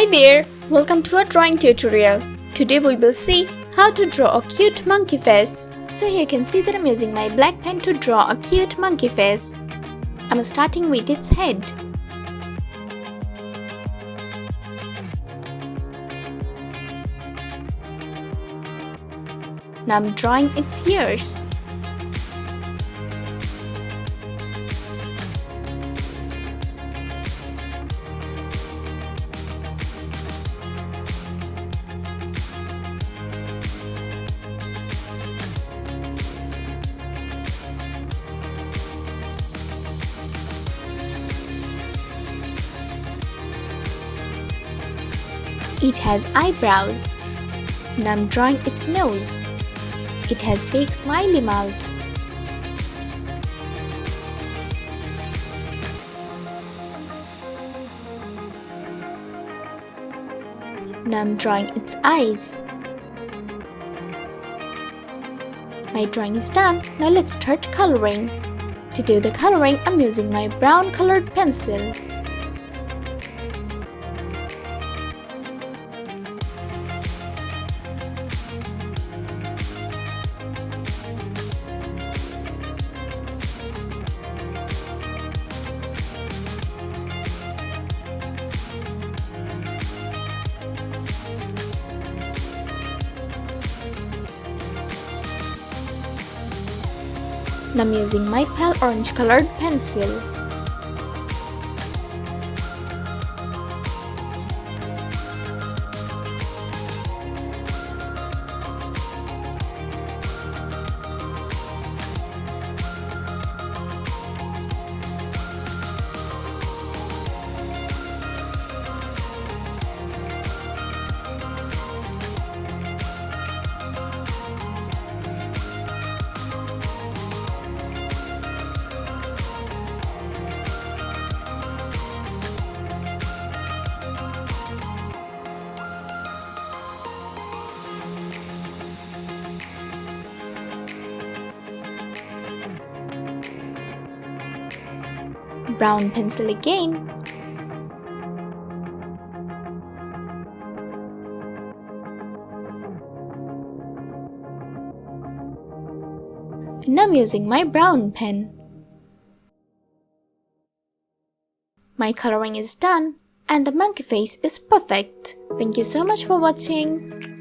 Hi there, welcome to our drawing tutorial. Today we will see how to draw a cute monkey face. So here you can see that I'm using my black pen to draw a cute monkey face. I'm starting with its head. Now I'm drawing its ears. It has eyebrows. Now I'm drawing its nose. It has big smiley mouth. Now I'm drawing its eyes. My drawing is done. Now let's start coloring. To do the coloring, I'm using my brown colored pencil. Now I'm using my pale orange colored pencil. Brown pencil again. And I'm using my brown pen. My coloring is done and the monkey face is perfect. Thank you so much for watching.